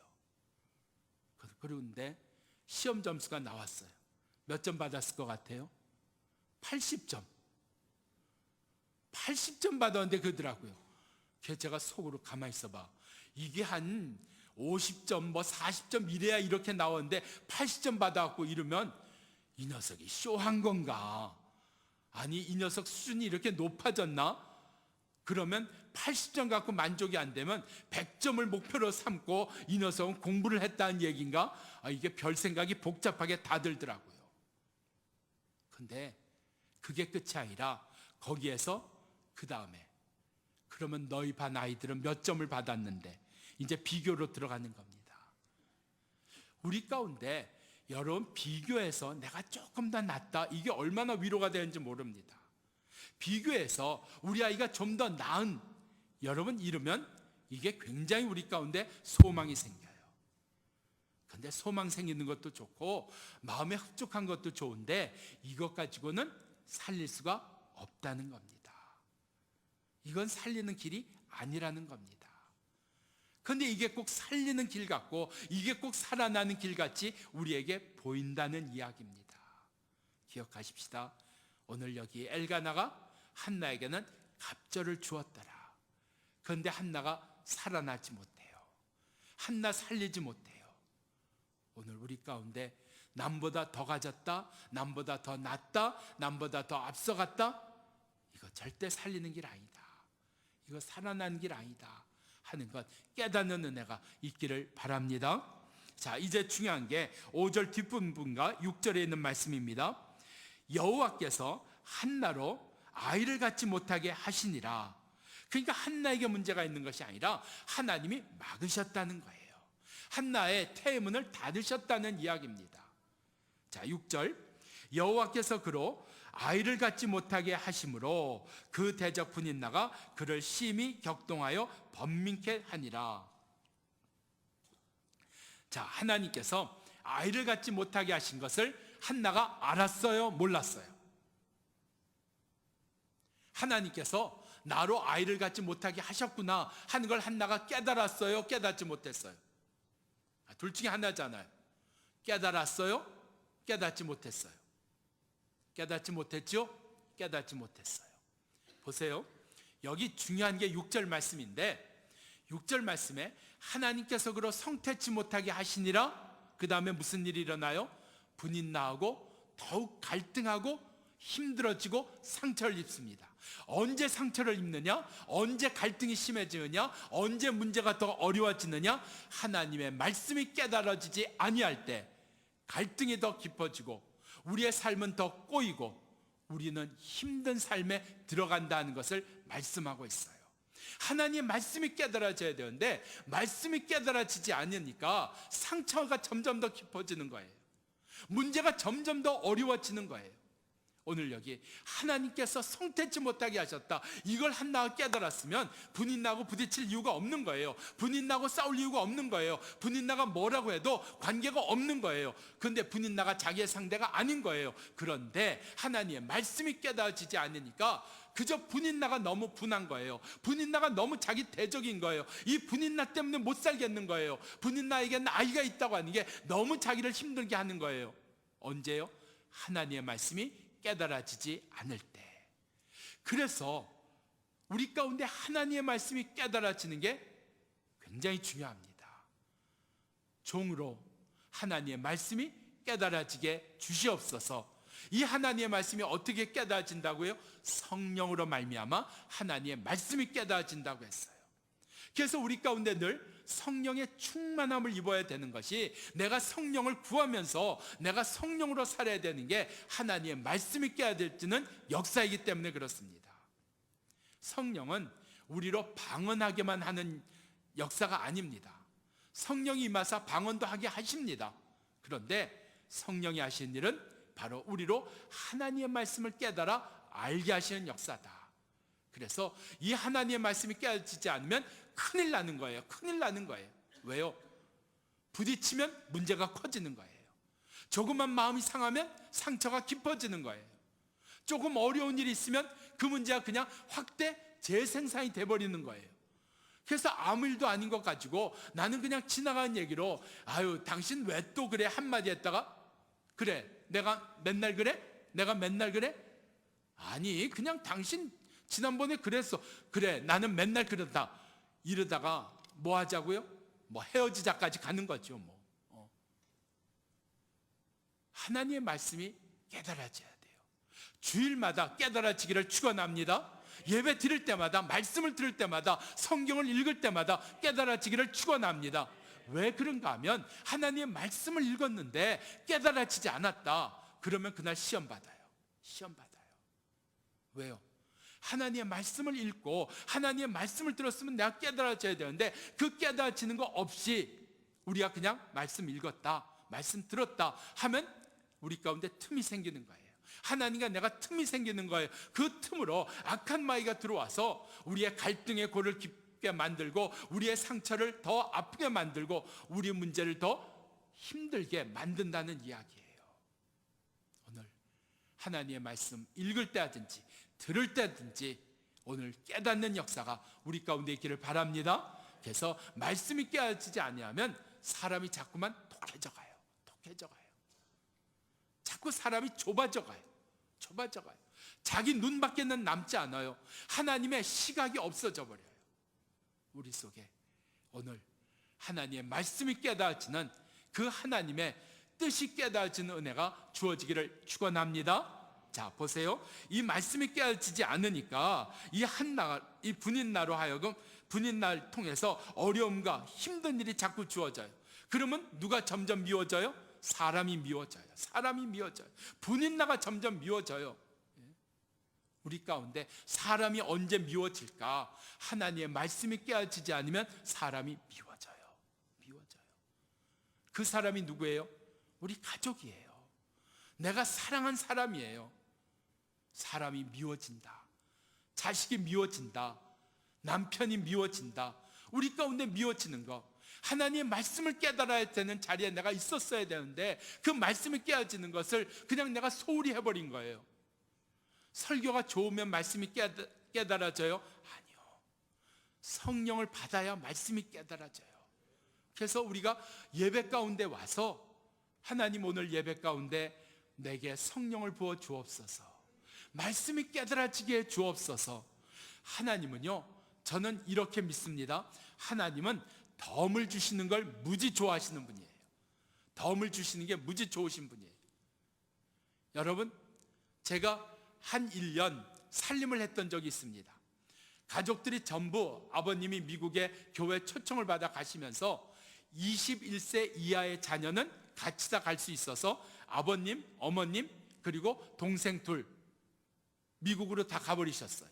S1: 그런데 시험 점수가 나왔어요. 몇 점 받았을 것 같아요? 80점. 80점 받았는데 그러더라고요. 그래서 제가 속으로 가만히 있어봐, 이게 한 50점 40점 이래야 이렇게 나오는데 80점 받아갖고 이러면 이 녀석이 쇼한 건가, 아니 이 녀석 수준이 이렇게 높아졌나? 그러면 80점 갖고 만족이 안 되면 100점을 목표로 삼고 이 녀석은 공부를 했다는 얘기인가? 이게 별 생각이 복잡하게 다 들더라고요. 근데 그게 끝이 아니라 거기에서 그 다음에 그러면 너희 반 아이들은 몇 점을 받았는데 이제 비교로 들어가는 겁니다. 우리 가운데 여러분 비교해서 내가 조금 더 낫다, 이게 얼마나 위로가 되는지 모릅니다. 비교해서 우리 아이가 좀 더 나은, 여러분 이러면 이게 굉장히 우리 가운데 소망이 생겨요. 근데 소망 생기는 것도 좋고 마음에 흡족한 것도 좋은데 이것 가지고는 살릴 수가 없다는 겁니다. 이건 살리는 길이 아니라는 겁니다. 근데 이게 꼭 살리는 길 같고 이게 꼭 살아나는 길 같이 우리에게 보인다는 이야기입니다. 기억하십시다. 오늘 여기 엘가나가 한나에게는 갑절을 주었더라. 그런데 한나가 살아나지 못해요. 한나 살리지 못해요. 오늘 우리 가운데 남보다 더 가졌다, 남보다 더 낫다, 남보다 더 앞서갔다, 이거 절대 살리는 길 아니다, 이거 살아나는 길 아니다 하는 것 깨닫는 은혜가 있기를 바랍니다. 자, 이제 중요한 게 5절 뒷부분과 6절에 있는 말씀입니다. 여호와께서 한나로 아이를 갖지 못하게 하시니라. 그러니까 한나에게 문제가 있는 것이 아니라 하나님이 막으셨다는 거예요. 한나의 태문을 닫으셨다는 이야기입니다. 자, 6절 여호와께서 그로 아이를 갖지 못하게 하심으로 그 대적 분인나가 그를 심히 격동하여 번민케 하니라. 자, 하나님께서 아이를 갖지 못하게 하신 것을 한나가 알았어요, 몰랐어요? 하나님께서 나로 아이를 갖지 못하게 하셨구나 하는 걸 한나가 깨달았어요, 깨닫지 못했어요? 둘 중에 하나잖아요. 깨달았어요, 깨닫지 못했어요? 깨닫지 못했죠? 깨닫지 못했어요. 보세요, 여기 중요한 게 6절 말씀인데 6절 말씀에 하나님께서 그로 성태치 못하게 하시니라. 그 다음에 무슨 일이 일어나요? 분인나하고 더욱 갈등하고 힘들어지고 상처를 입습니다. 언제 상처를 입느냐? 언제 갈등이 심해지느냐? 언제 문제가 더 어려워지느냐? 하나님의 말씀이 깨달아지지 아니할 때 갈등이 더 깊어지고 우리의 삶은 더 꼬이고 우리는 힘든 삶에 들어간다는 것을 말씀하고 있어요. 하나님의 말씀이 깨달아져야 되는데 말씀이 깨달아지지 않으니까 상처가 점점 더 깊어지는 거예요. 문제가 점점 더 어려워지는 거예요. 오늘 여기 하나님께서 성태치 못하게 하셨다, 이걸 한나가 깨달았으면 분인나하고 부딪힐 이유가 없는 거예요. 분인나하고 싸울 이유가 없는 거예요. 분인나가 뭐라고 해도 관계가 없는 거예요. 그런데 분인나가 자기의 상대가 아닌 거예요. 그런데 하나님의 말씀이 깨달아지지 않으니까 그저 분인나가 너무 분한 거예요. 분인나가 너무 자기 대적인 거예요. 이 분인나 때문에 못 살겠는 거예요. 분인나에게는 아이가 있다고 하는 게 너무 자기를 힘들게 하는 거예요. 언제요? 하나님의 말씀이 깨달아지지 않을 때. 그래서 우리 가운데 하나님의 말씀이 깨달아지는 게 굉장히 중요합니다. 종으로 하나님의 말씀이 깨달아지게 주시옵소서. 이 하나님의 말씀이 어떻게 깨달아진다고요? 성령으로 말미암아 하나님의 말씀이 깨달아진다고 했어요. 그래서 우리 가운데 늘 성령의 충만함을 입어야 되는 것이, 내가 성령을 구하면서 내가 성령으로 살아야 되는 게 하나님의 말씀이 깨달아지는 역사이기 때문에 그렇습니다. 성령은 우리로 방언하게만 하는 역사가 아닙니다. 성령이 임하사 방언도 하게 하십니다. 그런데 성령이 하시는 일은 바로 우리로 하나님의 말씀을 깨달아 알게 하시는 역사다. 그래서 이 하나님의 말씀이 깨달아지지 않으면 큰일 나는 거예요. 큰일 나는 거예요. 왜요? 부딪히면 문제가 커지는 거예요. 조금만 마음이 상하면 상처가 깊어지는 거예요. 조금 어려운 일이 있으면 그 문제가 그냥 확대 재생산이 돼버리는 거예요. 그래서 아무 일도 아닌 것 가지고 나는 그냥 지나가는 얘기로 아유 당신 왜 또 그래 한마디 했다가 그래 내가 맨날 그래? 내가 맨날 그래? 아니 그냥 당신 지난번에 그랬어. 그래 나는 맨날 그러다. 이러다가 뭐 하자고요? 뭐 헤어지자까지 가는 거죠. 하나님의 말씀이 깨달아져야 돼요. 주일마다 깨달아지기를 축원합니다. 예배 드릴 때마다, 말씀을 들을 때마다, 성경을 읽을 때마다 깨달아지기를 축원합니다. 왜 그런가 하면 하나님의 말씀을 읽었는데 깨달아지지 않았다. 그러면 그날 시험 받아요. 시험 받아요. 왜요? 하나님의 말씀을 읽고 하나님의 말씀을 들었으면 내가 깨달아져야 되는데 그 깨달아지는 거 없이 우리가 그냥 말씀 읽었다, 말씀 들었다 하면 우리 가운데 틈이 생기는 거예요. 하나님과 내가 틈이 생기는 거예요. 그 틈으로 악한 마귀가 들어와서 우리의 갈등의 골을 깊게 만들고 우리의 상처를 더 아프게 만들고 우리 문제를 더 힘들게 만든다는 이야기예요. 오늘 하나님의 말씀 읽을 때든지 들을 때든지 오늘 깨닫는 역사가 우리 가운데 있기를 바랍니다. 그래서 말씀이 깨어지지 아니하면 사람이 자꾸만 독해져 가요. 독해져 가요. 자꾸 사람이 좁아져 가요. 좁아져 가요. 자기 눈밖에는 남지 않아요. 하나님의 시각이 없어져 버려요. 우리 속에 오늘 하나님의 말씀이 깨닫지는 그 하나님의 뜻이 깨닫지는 은혜가 주어지기를 축원합니다. 자, 보세요. 이 말씀이 깨닫지지 않으니까 이 분인나로 하여금 분인날 통해서 어려움과 힘든 일이 자꾸 주어져요. 그러면 누가 점점 미워져요? 사람이 미워져요. 사람이 미워져요. 분인나가 점점 미워져요. 우리 가운데 사람이 언제 미워질까? 하나님의 말씀이 깨어지지 않으면 사람이 미워져요. 미워져요. 그 사람이 누구예요? 우리 가족이에요. 내가 사랑한 사람이에요. 사람이 미워진다. 자식이 미워진다. 남편이 미워진다. 우리 가운데 미워지는 거. 하나님의 말씀을 깨달아야 되는 자리에 내가 있었어야 되는데 그 말씀이 깨어지는 것을 그냥 내가 소홀히 해버린 거예요. 설교가 좋으면 말씀이 깨달아져요? 아니요. 성령을 받아야 말씀이 깨달아져요. 그래서 우리가 예배 가운데 와서 하나님 오늘 예배 가운데 내게 성령을 부어 주옵소서. 말씀이 깨달아지게 해 주옵소서. 하나님은요, 저는 이렇게 믿습니다. 하나님은 덤을 주시는 걸 무지 좋아하시는 분이에요. 덤을 주시는 게 무지 좋으신 분이에요. 여러분, 제가 한 1년 살림을 했던 적이 있습니다. 가족들이 전부 아버님이 미국에 교회 초청을 받아 가시면서 21세 이하의 자녀는 같이 다 갈 수 있어서 아버님, 어머님, 그리고 동생 둘 미국으로 다 가버리셨어요.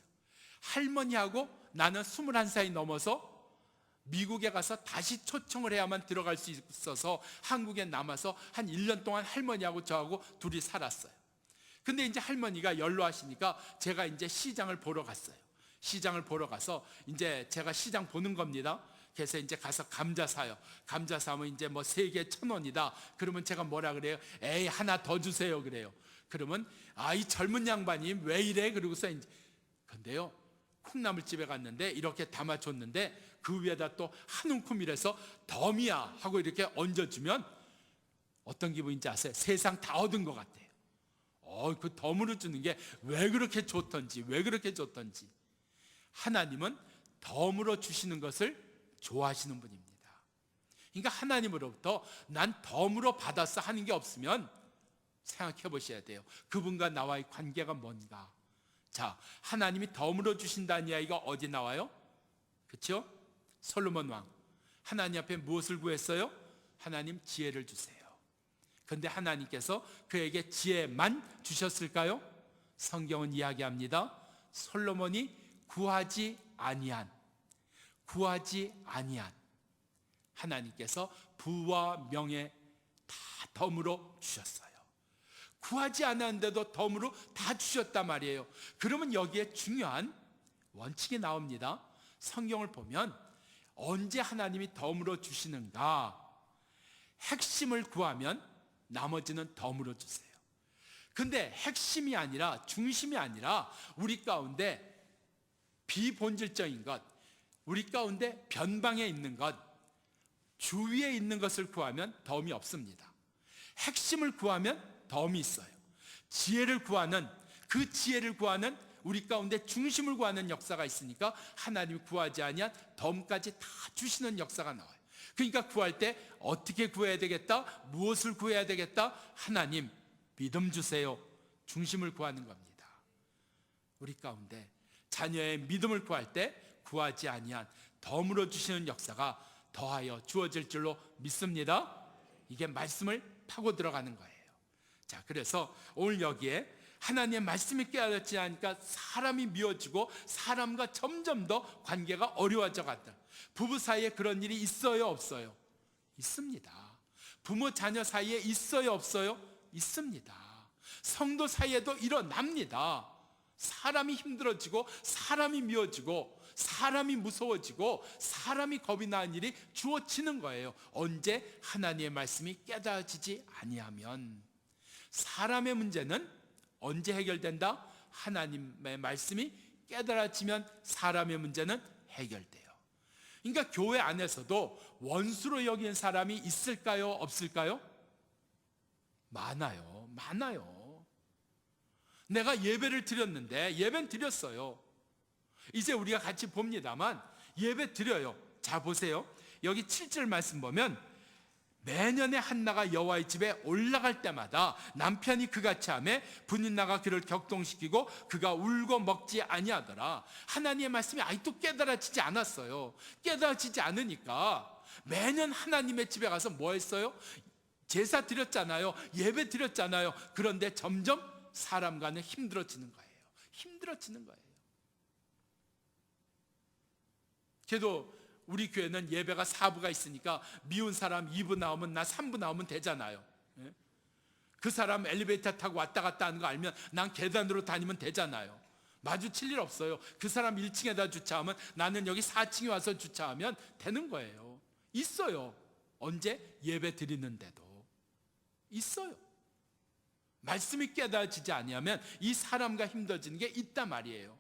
S1: 할머니하고 나는 21살이 넘어서 미국에 가서 다시 초청을 해야만 들어갈 수 있어서 한국에 남아서 한 1년 동안 할머니하고 저하고 둘이 살았어요. 근데 이제 할머니가 연로하시니까 제가 이제 시장을 보러 갔어요. 시장을 보러 가서 이제 제가 시장 보는 겁니다. 그래서 이제 가서 감자 사요. 감자 사면 이제 뭐 3개 1,000원이다. 그러면 제가 뭐라 그래요? 에이, 하나 더 주세요. 그래요. 그러면 이 젊은 양반이 왜 이래? 그러고서 이제 근데요, 콩나물집에 갔는데 이렇게 담아줬는데 그 위에다 또 한 움큼이라서 덤이야 하고 이렇게 얹어주면 어떤 기분인지 아세요? 세상 다 얻은 것 같아요. 그 덤으로 주는 게 왜 그렇게 좋던지, 왜 그렇게 좋던지. 하나님은 덤으로 주시는 것을 좋아하시는 분입니다. 그러니까 하나님으로부터 난 덤으로 받았어 하는 게 없으면 생각해 보셔야 돼요. 그분과 나와의 관계가 뭔가. 자, 하나님이 덤으로 주신다는 이야기가 어디 나와요? 그렇죠? 솔로몬 왕 하나님 앞에 무엇을 구했어요? 하나님 지혜를 주세요. 그런데 하나님께서 그에게 지혜만 주셨을까요? 성경은 이야기합니다. 솔로몬이 구하지 아니한 하나님께서 부와 명예 다 덤으로 주셨어요. 구하지 않았는데도 덤으로 다 주셨단 말이에요. 그러면 여기에 중요한 원칙이 나옵니다. 성경을 보면 언제 하나님이 덤으로 주시는가? 핵심을 구하면 나머지는 덤으로 주세요. 근데 핵심이 아니라, 중심이 아니라 우리 가운데 비본질적인 것, 우리 가운데 변방에 있는 것, 주위에 있는 것을 구하면 덤이 없습니다. 핵심을 구하면 덤이 있어요. 지혜를 구하는, 그 지혜를 구하는, 우리 가운데 중심을 구하는 역사가 있으니까 하나님이 구하지 아니한 덤까지 다 주시는 역사가 나와요. 그러니까 구할 때 어떻게 구해야 되겠다? 무엇을 구해야 되겠다? 하나님 믿음 주세요. 중심을 구하는 겁니다. 우리 가운데 자녀의 믿음을 구할 때 구하지 아니한 덤으로 주시는 역사가 더하여 주어질 줄로 믿습니다. 이게 말씀을 파고 들어가는 거예요. 자, 그래서 오늘 여기에 하나님의 말씀이 깨닫지 않으니까 사람이 미워지고 사람과 점점 더 관계가 어려워져 간다. 부부 사이에 그런 일이 있어요, 없어요? 있습니다. 부모 자녀 사이에 있어요, 없어요? 있습니다. 성도 사이에도 일어납니다. 사람이 힘들어지고 사람이 미워지고 사람이 무서워지고 사람이 겁이 나는 일이 주어지는 거예요. 언제 하나님의 말씀이 깨달아지지 아니하면. 사람의 문제는 언제 해결된다? 하나님의 말씀이 깨달아지면 사람의 문제는 해결돼요. 그러니까 교회 안에서도 원수로 여기는 사람이 있을까요? 없을까요? 많아요. 많아요. 내가 예배를 드렸는데, 예배는 드렸어요. 이제 우리가 같이 봅니다만 예배 드려요. 자, 보세요. 여기 7절 말씀 보면 매년에 한나가 여호와의 집에 올라갈 때마다 남편이 그같이 하매 분인나가 그를 격동시키고 그가 울고 먹지 아니하더라. 하나님의 말씀이 아직도 깨달아지지 않았어요. 깨달아지지 않으니까 매년 하나님의 집에 가서 뭐 했어요? 제사 드렸잖아요. 예배 드렸잖아요. 그런데 점점 사람과는 힘들어지는 거예요. 힘들어지는 거예요. 그래도 우리 교회는 예배가 4부가 있으니까 미운 사람 2부 나오면 나 3부 나오면 되잖아요. 그 사람 엘리베이터 타고 왔다 갔다 하는 거 알면 난 계단으로 다니면 되잖아요. 마주칠 일 없어요. 그 사람 1층에다 주차하면 나는 여기 4층에 와서 주차하면 되는 거예요. 있어요. 언제? 예배 드리는데도 있어요. 말씀이 깨달아지지 아니하면 이 사람과 힘들어지는 게 있단 말이에요.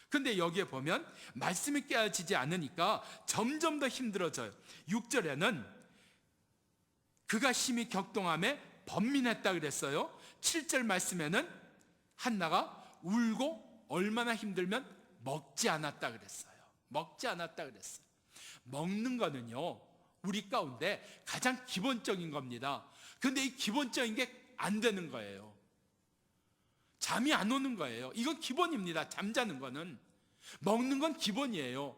S1: 근데 여기에 보면 말씀이 깨달아지지 않으니까 점점 더 힘들어져요. 6절에는 그가 심히 격동함에 번민했다 그랬어요. 7절 말씀에는 한나가 울고 얼마나 힘들면 먹지 않았다 그랬어요. 먹지 않았다 그랬어요. 먹는 거는요, 우리 가운데 가장 기본적인 겁니다. 근데 이 기본적인 게 안 되는 거예요. 잠이 안 오는 거예요. 이건 기본입니다. 잠자는 거는. 먹는 건 기본이에요.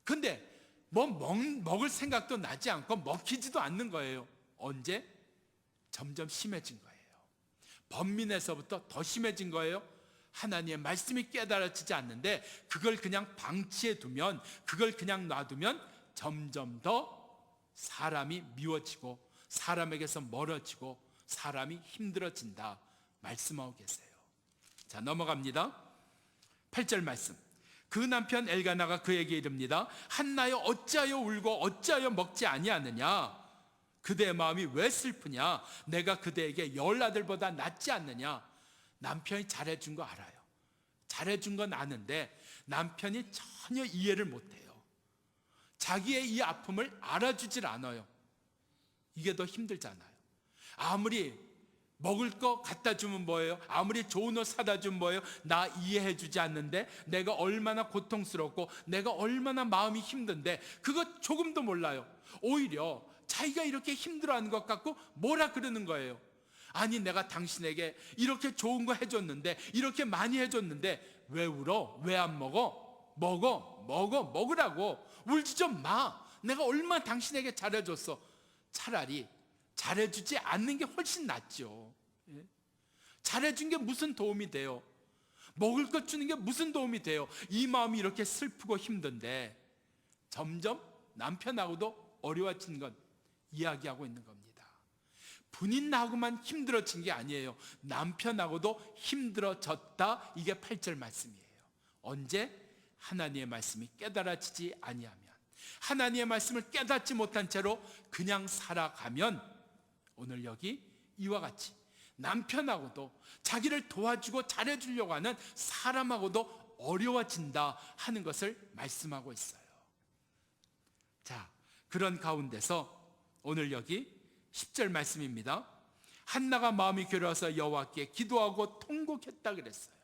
S1: 근데 먹을 생각도 나지 않고 먹히지도 않는 거예요. 언제? 점점 심해진 거예요. 번민에서부터 더 심해진 거예요. 하나님의 말씀이 깨달아지지 않는데 그걸 그냥 방치해 두면, 그걸 그냥 놔두면 점점 더 사람이 미워지고 사람에게서 멀어지고 사람이 힘들어진다 말씀하고 계세요. 자, 넘어갑니다. 8절 말씀. 그 남편 엘가나가 그에게 이릅니다. 한나여 어찌하여 울고 어찌하여 먹지 아니하느냐? 그대의 마음이 왜 슬프냐? 내가 그대에게 10 아들보다 낫지 않느냐? 남편이 잘해준 거 알아요. 잘해준 건 아는데 남편이 전혀 이해를 못해요. 자기의 이 아픔을 알아주질 않아요. 이게 더 힘들잖아요. 아무리 먹을 거 갖다 주면 뭐예요? 아무리 좋은 옷 사다 주면 뭐예요? 나 이해해 주지 않는데 내가 얼마나 고통스럽고 내가 얼마나 마음이 힘든데 그거 조금도 몰라요. 오히려 자기가 이렇게 힘들어하는 것 같고 뭐라 그러는 거예요. 아니, 내가 당신에게 이렇게 좋은 거 해줬는데, 이렇게 많이 해줬는데 왜 울어? 왜 안 먹어? 먹으라고. 울지 좀 마. 내가 얼마나 당신에게 잘해줬어. 차라리 잘해주지 않는 게 훨씬 낫죠. 잘해준 게 무슨 도움이 돼요? 먹을 것 주는 게 무슨 도움이 돼요? 이 마음이 이렇게 슬프고 힘든데 점점 남편하고도 어려워진 것 이야기하고 있는 겁니다. 부인하고만 힘들어진 게 아니에요. 남편하고도 힘들어졌다. 이게 8절 말씀이에요. 언제? 하나님의 말씀이 깨달아지지 아니하면, 하나님의 말씀을 깨닫지 못한 채로 그냥 살아가면 오늘 여기 이와 같이 남편하고도 자기를 도와주고 잘해주려고 하는 사람하고도 어려워진다 하는 것을 말씀하고 있어요. 자, 그런 가운데서 오늘 여기 10절 말씀입니다. 한나가 마음이 괴로워서 여호와께 기도하고 통곡했다 그랬어요.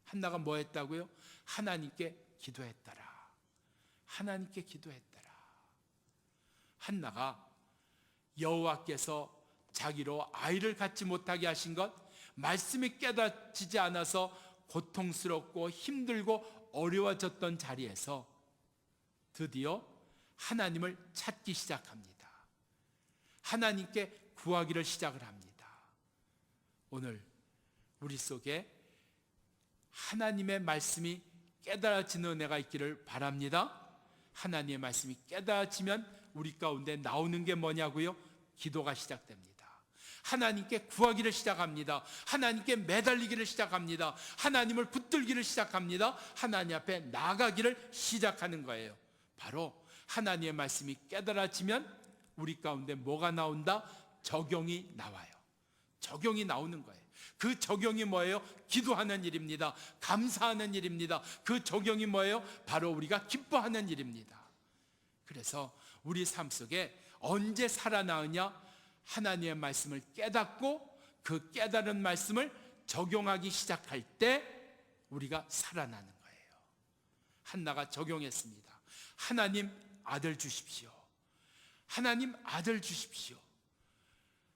S1: 한나가 뭐 했다고요? 하나님께 기도했더라. 하나님께 기도했더라. 한나가 여호와께서 자기로 아이를 갖지 못하게 하신 것, 말씀이 깨닫지지 않아서 고통스럽고 힘들고 어려워졌던 자리에서 드디어 하나님을 찾기 시작합니다. 하나님께 구하기를 시작을 합니다. 오늘 우리 속에 하나님의 말씀이 깨달아지는 은혜가 있기를 바랍니다. 하나님의 말씀이 깨달아지면 우리 가운데 나오는 게 뭐냐고요? 기도가 시작됩니다. 하나님께 구하기를 시작합니다. 하나님께 매달리기를 시작합니다. 하나님을 붙들기를 시작합니다. 하나님 앞에 나아가기를 시작하는 거예요. 바로 하나님의 말씀이 깨달아지면 우리 가운데 뭐가 나온다? 적용이 나와요. 적용이 나오는 거예요. 그 적용이 뭐예요? 기도하는 일입니다. 감사하는 일입니다. 그 적용이 뭐예요? 바로 우리가 기뻐하는 일입니다. 그래서 우리 삶 속에 언제 살아나느냐? 하나님의 말씀을 깨닫고 그 깨달은 말씀을 적용하기 시작할 때 우리가 살아나는 거예요. 한나가 적용했습니다. 하나님 아들 주십시오. 하나님 아들 주십시오.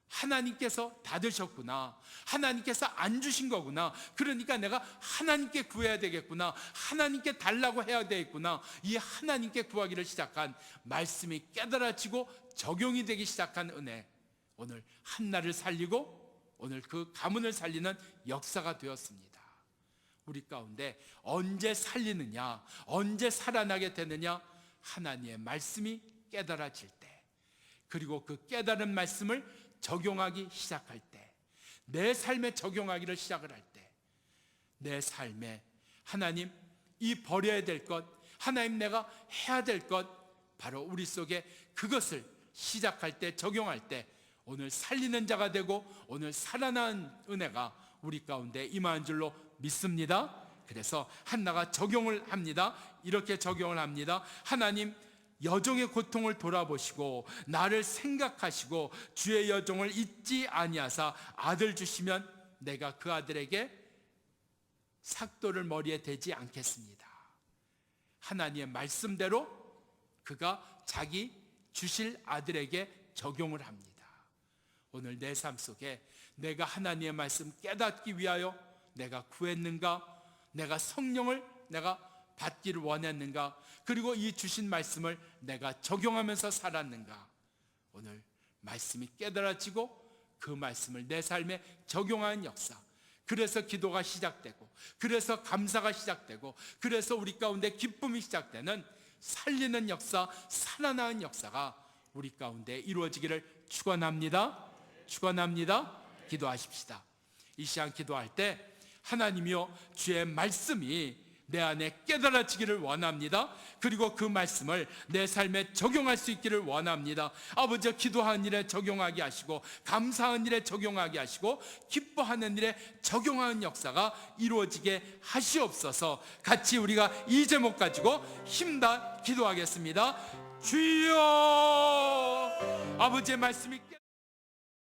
S1: 하나님께서 다 드셨구나. 하나님께서 안 주신 거구나. 그러니까 내가 하나님께 구해야 되겠구나. 하나님께 달라고 해야 되겠구나. 이 하나님께 구하기를 시작한 말씀이 깨달아지고 적용이 되기 시작한 은혜, 오늘 한나를 살리고 오늘 그 가문을 살리는 역사가 되었습니다. 우리 가운데 언제 살리느냐, 언제 살아나게 되느냐? 하나님의 말씀이 깨달아질 때, 그리고 그 깨달은 말씀을 적용하기 시작할 때, 내 삶에 적용하기를 시작을 할 때, 내 삶에 하나님 이 버려야 될 것, 하나님 내가 해야 될 것, 바로 우리 속에 그것을 시작할 때, 적용할 때 오늘 살리는 자가 되고 오늘 살아난 은혜가 우리 가운데 임한 줄로 믿습니다. 그래서 한나가 적용을 합니다. 이렇게 적용을 합니다. 하나님, 여종의 고통을 돌아보시고 나를 생각하시고 주의 여종을 잊지 아니하사 아들 주시면 내가 그 아들에게 삭도를 머리에 대지 않겠습니다. 하나님의 말씀대로 그가 자기 주실 아들에게 적용을 합니다. 오늘 내 삶 속에 내가 하나님의 말씀 깨닫기 위하여 내가 구했는가? 내가 성령을 내가 받기를 원했는가? 그리고 이 주신 말씀을 내가 적용하면서 살았는가? 오늘 말씀이 깨달아지고 그 말씀을 내 삶에 적용하는 역사, 그래서 기도가 시작되고, 그래서 감사가 시작되고, 그래서 우리 가운데 기쁨이 시작되는 살리는 역사, 살아나는 역사가 우리 가운데 이루어지기를 축원합니다. 축원합니다. 기도하십시다. 이 시간 기도할 때 하나님이여, 주의 말씀이 내 안에 깨달아지기를 원합니다. 그리고 그 말씀을 내 삶에 적용할 수 있기를 원합니다. 아버지, 기도하는 일에 적용하게 하시고, 감사하는 일에 적용하게 하시고, 기뻐하는 일에 적용하는 역사가 이루어지게 하시옵소서. 같이 우리가 이 제목 가지고 힘다 기도하겠습니다. 주여, 아버지의 말씀이